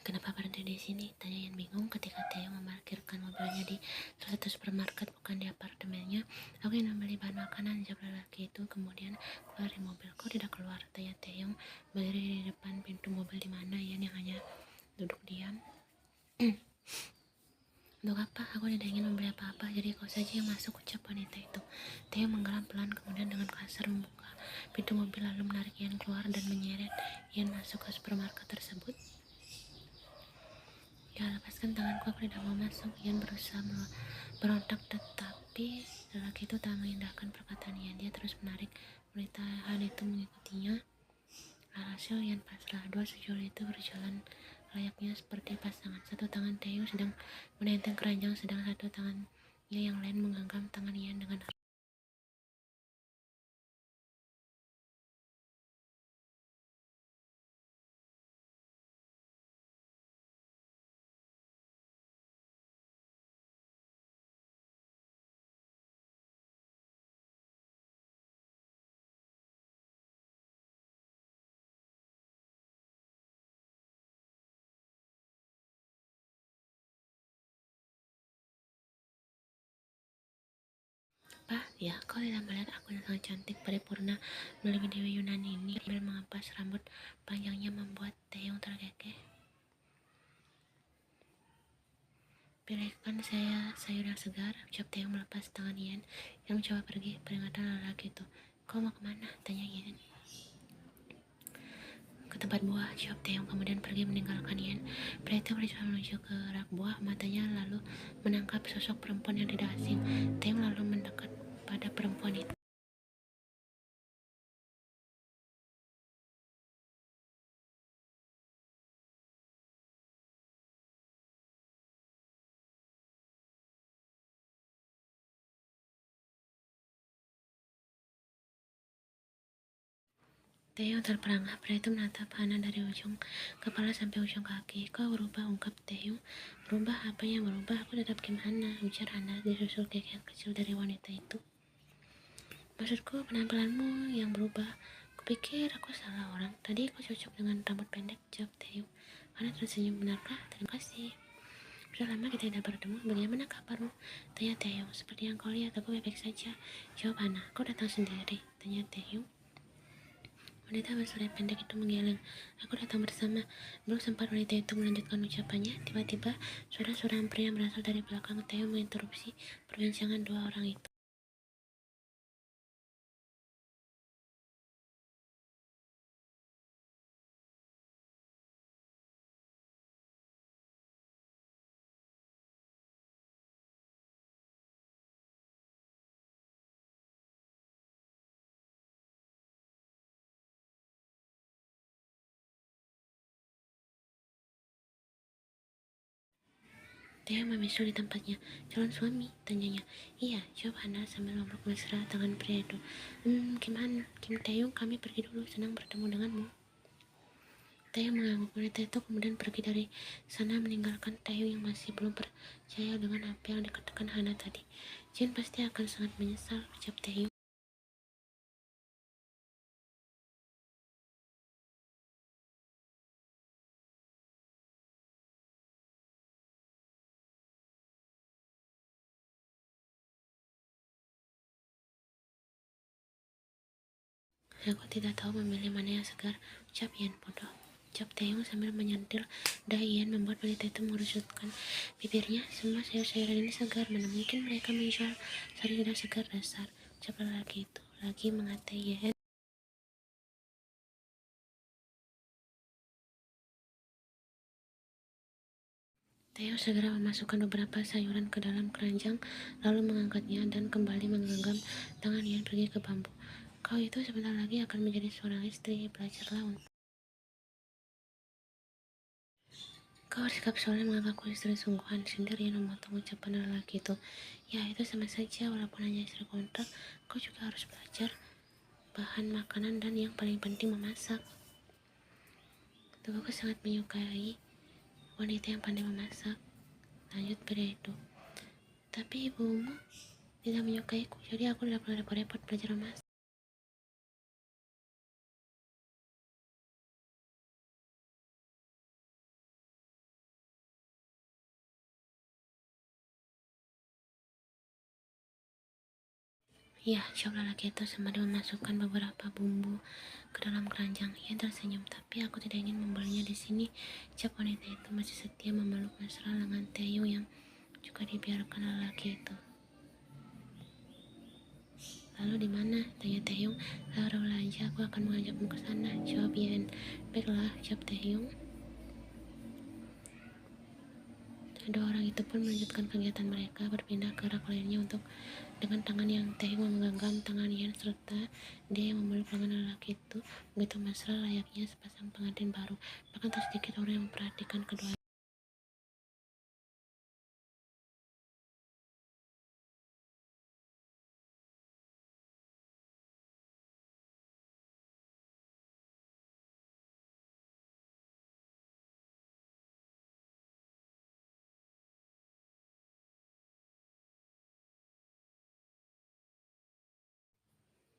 "Kenapa berhenti di sini?" tanya Ian bingung ketika Theo memarkirkan mobilnya di salah satu supermarket, bukan di apartemennya. "Aku ingin membeli bahan makanan," jawab lelaki itu, kemudian keluar dari mobil. "Kau tidak keluar?" tanya Theo berdiri di depan pintu mobil di mana Ian yang hanya duduk diam. "Untuk apa? Aku tidak ingin membeli apa-apa, jadi kau saja yang masuk," ucap wanita itu. Theo menggeram pelan, kemudian dengan kasar membuka pintu mobil lalu menarik Ian keluar dan menyeret Ian masuk ke supermarket tersebut. "Ya, lepaskan tanganku, aku tidak mau masuk," Ian berusaha berontak, tetapi lelaki itu tak mengindahkan perkataan Ian. Dia terus menarik wanita itu mengikutinya. Alhasil Ian pasrah. Dua sejoli itu berjalan layaknya seperti pasangan. Satu tangan Theo sedang menenteng keranjang, sedang satu tangannya yang lain menggenggam tangan Ian dengan erat. "Apa? Ya, kau tidak melihat aku yang sangat cantik, paripurna, melebihi Dewi Yunani ini?" Sambil mengepas rambut panjangnya membuat Theo terkekeh. "Pilihkan saya sayur yang segar," ucap Theo melepas tangan Ian yang mencoba pergi. "Peringatan lelaki itu." "Kau mau kemana?" tanya Ian. "Ke tempat buah," jawab Theo, kemudian pergi meninggalkan Ian. Pria itu berusaha menuju ke rak buah, matanya lalu menangkap sosok perempuan yang tidak asing. Theo lalu mendekat pada perempuan itu. Theo terperangah. Pria itu menatap Hana dari ujung kepala sampai ujung kaki. "Kau berubah," ungkap Theo. "Berubah? Apa yang berubah? Aku tetap Kim Hana," ujar Hana disusul kekeh kecil dari wanita itu. "Maksudku penampilanmu yang berubah. Kupikir aku salah orang. Tadi kau cocok dengan rambut pendek," jawab Theo. Hana tersenyum. "Benarkah? Terima kasih. Sudah lama kita tidak bertemu. Bagaimana kabarmu?" tanya Theo. "Seperti yang kau lihat, aku baik-baik saja," jawab Hana. "Kau datang sendiri?" tanya Theo. Wanita bersuara pendek itu menggeleng. "Aku datang bersama." Belum sempat wanita itu melanjutkan ucapannya, tiba-tiba suara-suara pria yang berasal dari belakang Theo menginterupsi perbincangan dua orang itu. Theo memisu di tempatnya. "Calon suami?" tanyanya. "Iya," jawab Hana sambil memeluk mesra tangan pria itu. Kim Taeyong, kami pergi dulu. Senang bertemu denganmu." Taeyong mengangguk. Wanita itu kemudian pergi dari sana meninggalkan Taeyong yang masih belum percaya dengan apa yang dikatakan Hana tadi. "Jin pasti akan sangat menyesal," ucap Taeyong. "Aku tidak tahu memilih mana yang segar," ucap Ian. "Bodoh," ucap Taeyong sambil menyentil dahi Ian, membuat wanita itu mengerutkan bibirnya. "Semua sayur-sayuran ini segar. Mana mungkin mereka menjual sayur tidak segar, dasar," ucap lelaki itu lagi mengatai Ian. Theo segera memasukkan beberapa sayuran ke dalam keranjang, lalu mengangkatnya dan kembali menggenggam tangan Ian pergi ke bambu. "Kau itu sebentar lagi akan menjadi seorang istri, belajarlah untuk..." "Kau bersikap soleh menganggapku istri sungguhan," sindir Ian memotong ucapan lelaki itu. "Ya, itu sama saja. Walaupun hanya istri kontrak, kau juga harus belajar bahan makanan dan yang paling penting memasak. Tubuhku sangat menyukai wanita yang pandai memasak," lanjut pria itu. "Tapi ibumu tidak menyukaiku, jadi aku tidak perlu repot-repot belajar memasak." Ya, jawab lelaki itu sembari memasukkan beberapa bumbu ke dalam keranjang. Ia tersenyum, tapi aku tidak ingin membelinya di sini. Jawab wanita itu masih setia memeluk mesra lengan Taeyong yang juga dibiarkan lelaki itu. Lalu di mana? Tanya Taeyong. Lalu aja, aku akan mengajakmu ke sana. Jawab Yen. Baiklah, jawab Taeyong. Kedua orang itu pun melanjutkan kegiatan mereka, berpindah ke rak lainnya untuk dengan tangan yang Taeyong menggenggam tangan Yen serta dia yang memeluk lengan lelaki itu begitu mesra layaknya sepasang pengantin baru. Bahkan tak sedikit orang yang memperhatikan keduanya.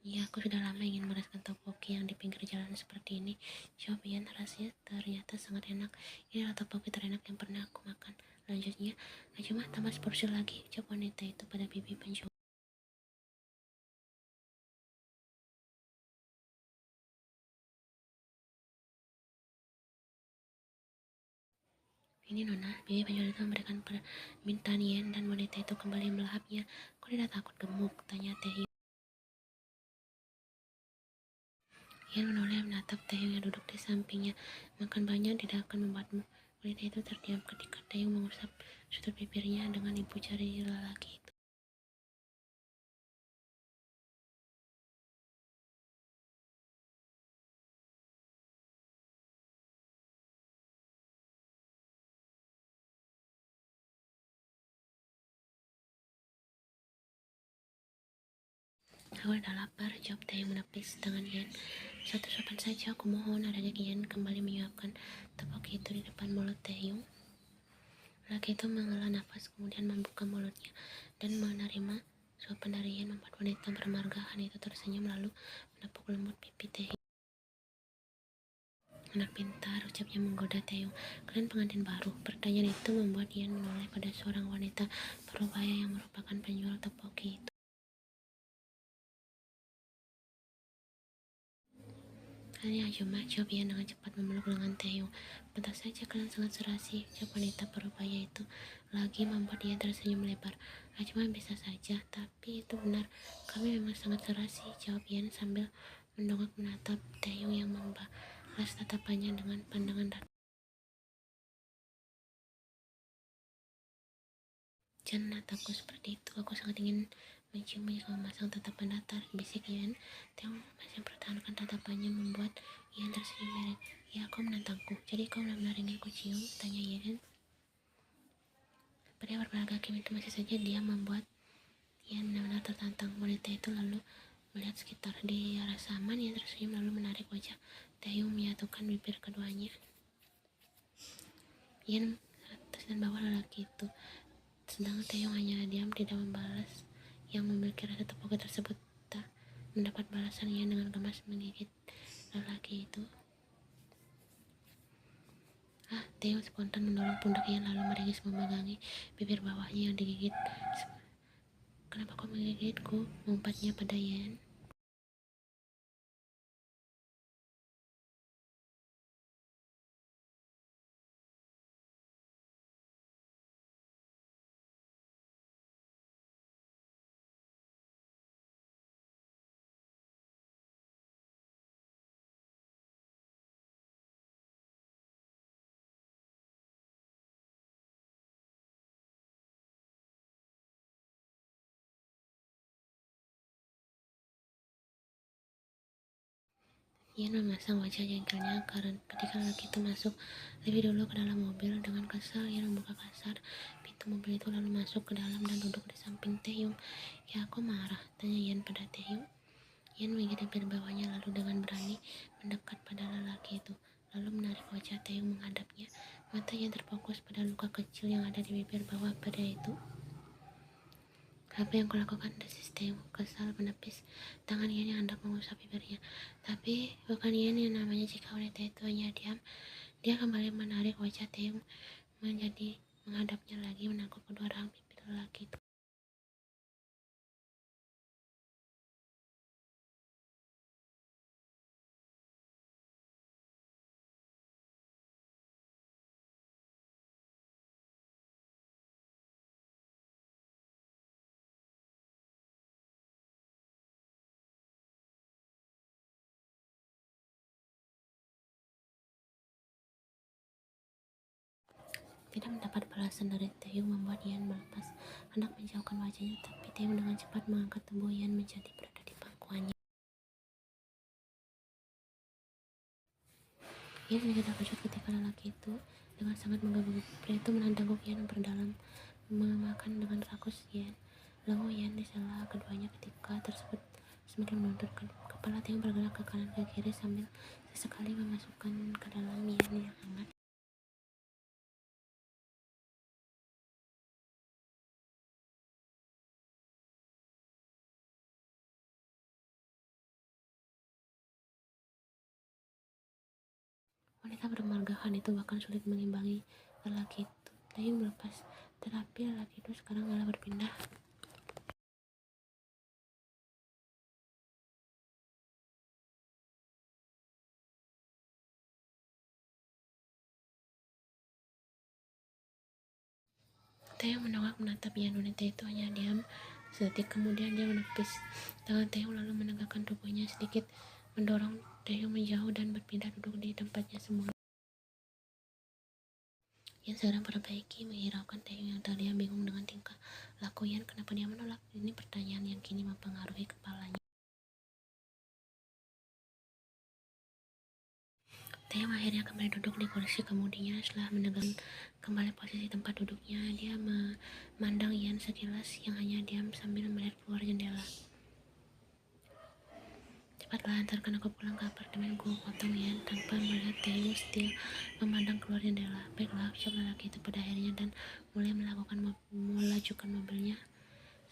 Ya, aku sudah lama ingin merasakan tteokbokki yang di pinggir jalan seperti ini. Jawab Yen, rasanya ternyata sangat enak. Inilah tteokbokki terenak yang pernah aku makan. Lanjutnya, cuma tambah seporsi lagi, jawab wanita itu pada bibi penjual. Ini Nona, bibi penjual itu memberikan permintaan Yen dan wanita itu kembali melahapnya. Kau tidak takut gemuk? Tanya Taehyung. Yen menoleh menatap Taehyung yang duduk di sampingnya. Makan banyak tidak akan membuatmu. Wanita itu terdiam ketika Taehyung mengusap sudut bibirnya dengan ibu jari lelaki itu. Aku udah lapar, jawab Taehyung menepis tangan Yen. Satu suapan saja, aku mohon. Adanya Yen kembali menyuapkan tteokbokki itu di depan mulut Taehyung. Lelaki itu menghela nafas, kemudian membuka mulutnya dan menerima suapan dari Yen, membuat wanita bermargahan itu tersenyum lalu menepuk lembut pipi Taehyung. Anak pintar, ucapnya menggoda Taehyung. Kalian pengantin baru? Pertanyaan itu membuat Yen menoleh pada seorang wanita berupaya yang merupakan penjual tteokbokki itu. Kalian cuma, jawab Yen dengan cepat memeluk lengan Taehyung. Pantas saja kalian sangat serasi, jawab wanita berupaya itu lagi membuat Yen tersenyum lebar. Cuma bisa saja, tapi itu benar. Kami memang sangat serasi, jawab Yen sambil mendongak menatap Taehyung yang membalas tatapannya dengan pandangan datar. Jangan natapku seperti itu, aku sangat ingin menciummu jika memasang tatapan datar, bisik Yen. Taehyung masih mempertahankan tatapannya membuat Yen tersenyum miring. Ya, kau menantangku, jadi kau benar-benar ingin kucium? Tanya Yen. Pria berbelaga Kim itu masih saja diam, membuat Yen benar-benar tertantang. Wanita itu lalu melihat sekitar. Di rasa aman, Yen tersenyum lalu menarik wajah Taehyung menyatukan bibir keduanya. Yen atas dan bawah lelaki itu, sedangkan Taehyung hanya diam tidak membalas. Yang memiliki rasa tepuk tersebut tak mendapat balasan. Yen dengan gemas menggigit lelaki itu. Taehyung spontan mendorong pundak Yen lalu meringis memegangi bibir bawahnya yang digigit. Kenapa kau menggigitku? Mengumpatnya pada Yen. Yen memasang wajah jengkelnya karena ketika lelaki itu masuk lebih dulu ke dalam mobil. Dengan kesal, Yen membuka kasar pintu mobil itu lalu masuk ke dalam dan duduk di samping Taehyung. Ya, aku marah? Tanya Yen pada Taehyung. Yen menggigit bibir bawahnya lalu dengan berani mendekat pada lelaki itu, lalu menarik wajah Taehyung menghadapnya. Mata Yen terfokus pada luka kecil yang ada di bibir bawah pada itu. Apa yang kulakukan? Desis Taehyung kesal menepis tangan Yen yang hendak mengusap bibirnya. Tapi bukan Yen yang namanya jika wanita itu hanya diam. Dia kembali menarik wajah Taehyung menjadi menghadapnya lagi, menangkap kedua rahang bibir lelaki itu. Tidak mendapat balasan dari Taeyong membuat Yan melepas hendak menjauhkan wajahnya, tapi Taeyong dengan cepat mengangkat tubuh Yan menjadi berada di pangkuannya. Yan juga terkejut ketika lelaki itu dengan sangat menggebu-gebu. Pria itu menandanguk Yan berdalam, memakan dengan rakus Yan. Lenguh Yan di sela keduanya ketika tersebut semakin melunturkan. Kepala Taeyong bergerak ke kanan ke kiri sambil sesekali memasukkan ke dalam Yan yang hangat. Wanita bermargahan itu bahkan sulit mengimbangi lelaki itu. Taeyong melepas, tetapi lelaki itu sekarang malah berpindah. Taeyong menolak menatap Yan. Wanita itu hanya diam sedetik, kemudian dia menepis tangan Taeyong lalu menegakkan tubuhnya sedikit, mendorong Taeyong menjauh dan berpindah duduk di tempatnya semula. Yan segera memperbaiki, menghiraukan Taeyong yang terdiam bingung dengan tingkah laku Yan. Kenapa dia menolak? Ini pertanyaan yang kini mempengaruhi kepalanya. Taeyong akhirnya kembali duduk di kursi kemudinya. Setelah menegakkan kembali posisi tempat duduknya, dia memandang Yan sekilas yang hanya diam sambil melihat keluar jendela. Cepatlah antarkan aku pulang ke apartemenku, potong Yan tanpa melihat Taeyong setia memandang keluar jendela. Baiklah, ucap lelaki itu pada akhirnya dan mulai melajukan mobilnya.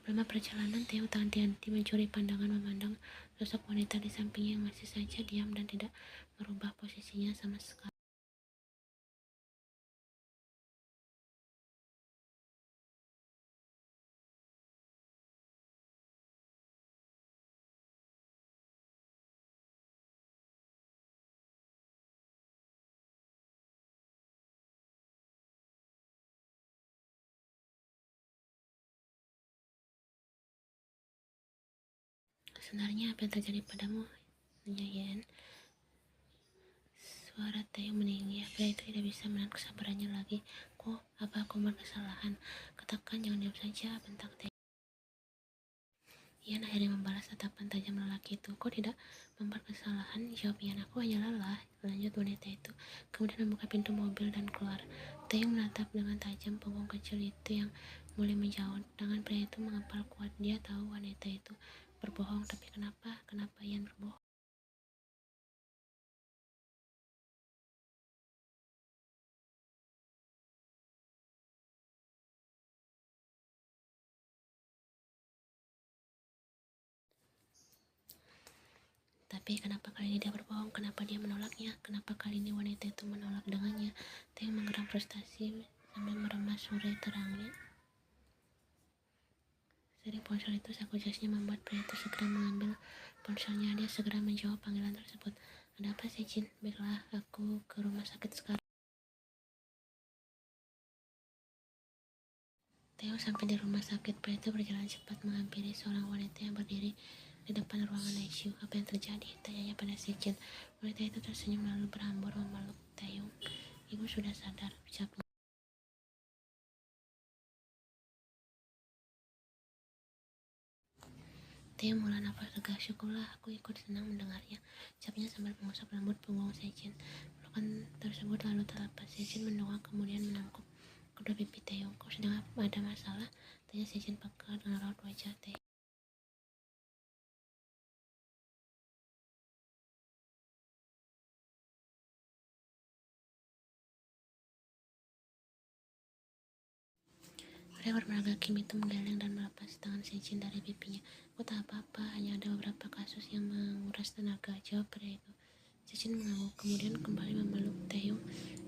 Selama perjalanan, Taeyong tak henti-henti mencuri pandangan memandang sosok wanita di sampingnya yang masih saja diam dan tidak merubah posisinya sama sekali. Sebenarnya apa yang terjadi padamu? Tanya Yan. Suara Taeyong meninggi. Pria itu tidak bisa menahan kesabarannya lagi. Kok, apa aku membuat kesalahan? Katakan, jangan diam saja, bentak Taeyong. Yan akhirnya membalas tatapan tajam lelaki itu. Kau tidak membuat kesalahan, jawab Yan. Aku hanya lelah, lanjut wanita itu. Kemudian membuka pintu mobil dan keluar. Taeyong menatap dengan tajam punggung kecil itu yang mulai menjauh. Tangan pria itu mengepal kuat. Dia tahu wanita itu berbohong, tapi kenapa Yan berbohong? Tapi kenapa kali ini dia berbohong? Kenapa dia menolaknya? Kenapa kali ini wanita itu menolak dengannya? Taeyong menggeram frustasi sambil meremas sore terangnya. Dari ponsel itu, saku jasnya membuat pria itu segera mengambil ponselnya. Dia segera menjawab panggilan tersebut. Ada apa sih, Jin? Baiklah, aku ke rumah sakit sekarang. Theo sampai di rumah sakit. Pria itu berjalan cepat menghampiri seorang wanita yang berdiri di depan ruangan ICU. Apa yang terjadi? Tanyanya pada si Jin. Wanita itu tersenyum lalu berhamburan memeluk Taeyong. Ibu sudah sadar, ucapnya. Taeyong menghela nafas lega. Syukurlah, aku ikut senang mendengarnya, ucapnya sambil mengusap lembut punggung Sejin. Pelukan tersebut lalu terlepas. Sejin mendongak kemudian menangkap kedua pipi Taeyong. Kau sedang ada masalah? Tanya Sejin peka dengan raut wajah Taeyong. Pria bermerga kim itu menggeleng dan melepas tangan Sejin dari pipinya. Aku tak apa-apa, hanya ada beberapa kasus yang menguras tenaga, jawab pria itu. Sejin mengangguk, kemudian kembali memeluk Taeyong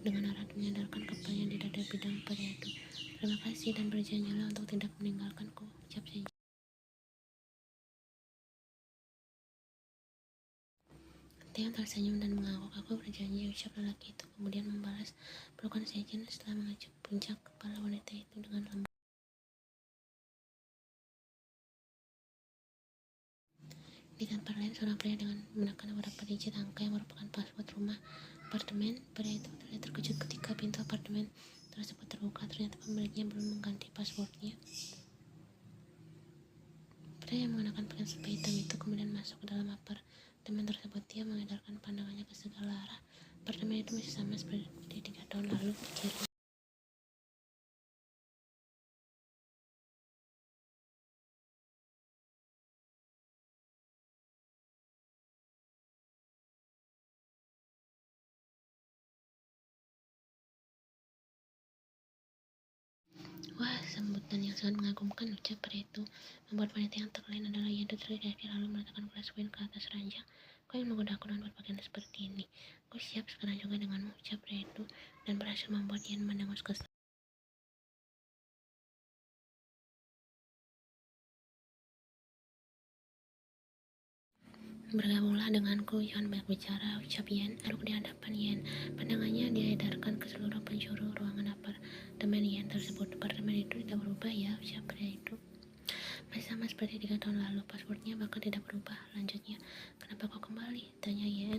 dengan erat menyandarkan kepalanya di dada bidang pria itu. Terima kasih dan berjanjilah untuk tidak meninggalkanku, ucap Sejin. Taeyong tersenyum dan mengangguk. Aku berjanji, ucap lelaki itu, kemudian membalas pelukan Sejin setelah mengacuk puncak kepala wanita itu dengan lembut. Di tempat lain, seorang pria dengan menekan beberapa digit angka yang merupakan password rumah apartemen. Pria itu terlihat terkejut ketika pintu apartemen tersebut terbuka, ternyata pemiliknya belum mengganti passwordnya. Pria yang mengenakan pakaian serba hitam itu kemudian masuk ke dalam apartemen tersebut. Dia mengedarkan pandangannya ke segala arah. Apartemen itu masih sama seperti 3 tahun lalu, pikirnya. Wah, sambutan yang sangat mengagumkan, ucap pria itu. Membuat wanita yang tak lain adalah Yen itu terkekeh lalu meletakkan gelas wine ke atas ranjang. Kau yang menggoda aku dengan berpakaian seperti ini. Kau siap sekarang juga denganmu, ucap pria itu, dan berhasil membuat Yen mendengus kesal. Bergabunglah denganku, jangan banyak bicara, ucap Yen. Duduk di hadapan Yen. Pandangannya diedarkan ke seluruh penjuru ruangan apartemen Yen tersebut. Apartemen itu tidak berubah ya, ucap pria itu. Masih sama seperti 3 tahun lalu, passwordnya bahkan tidak berubah. Lanjutnya, kenapa kau kembali? Tanya Yen.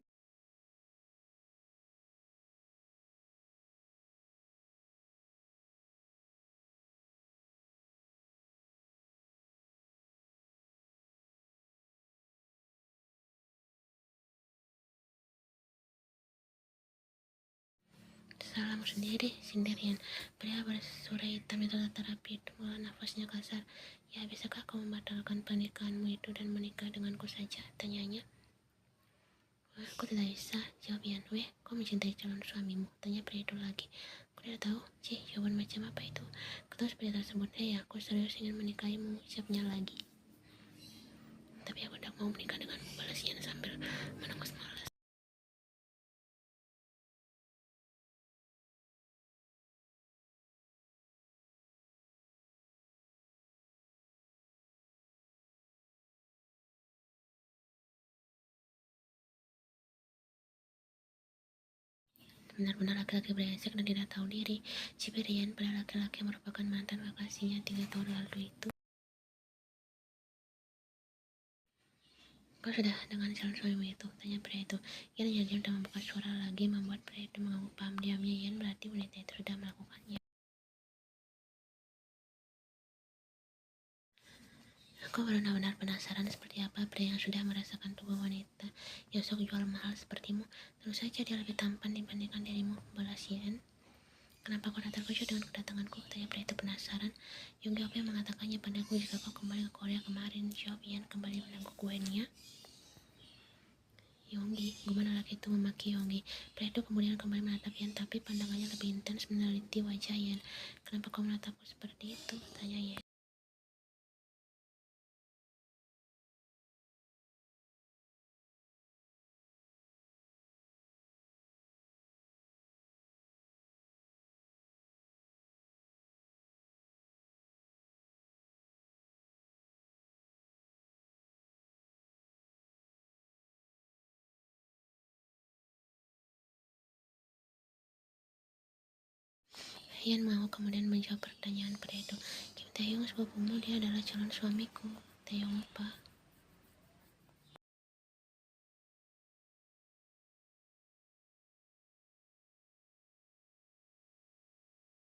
Salahmu sendiri, sindir Yen. Pria bersurai hitam itu tak rapi itu mengeluarkan nafasnya kasar. Ya, bisakah kau membatalkan pernikahanmu itu dan menikah denganku saja? Tanyanya. Wah, aku tidak bisa, jawab Yen. Weh, kau mencintai calon suamimu? Tanya pria itu lagi. Aku tidak tahu, jawaban macam apa itu? Ketua pria tersebut, aku serius ingin menikahimu, ucapnya lagi. Tapi aku tidak mau menikah denganmu, balas Yen sambil menengus malas. Benar-benar laki-laki brengsek dan tidak tahu diri. Cipirian pada laki-laki yang merupakan mantan kekasihnya 3 tahun lalu itu. Kau sudah dengan calon suamimu itu? Tanya pria itu. Ian diam dan membuka suara lagi membuat pria itu mengangguk paham. Diamnya Ian berarti wanita itu sudah melakukannya. Aku benar-benar penasaran seperti apa pria yang sudah merasakan tubuh wanita yang sok jual mahal sepertimu. Tentu saja dia lebih tampan dibandingkan dirimu, balas Ian. Kenapa kau tak terkejut dengan kedatanganku? Tanya pria itu penasaran. Yonggi apa yang mengatakannya padaku jika kau kembali ke Korea kemarin, jawab Ian kembali meneguk kuenya. Yonggi, gimana laki itu memaki Yonggi? Pria itu kemudian kembali menatap Ian, tapi pandangannya lebih intens meneliti wajah Ian. Kenapa kau menatapku seperti itu? Tanya Ian. Ian mau kemudian menjawab pertanyaan pria itu. Kim Taehyung sepupumu, dia adalah calon suamiku. Taehyung apa?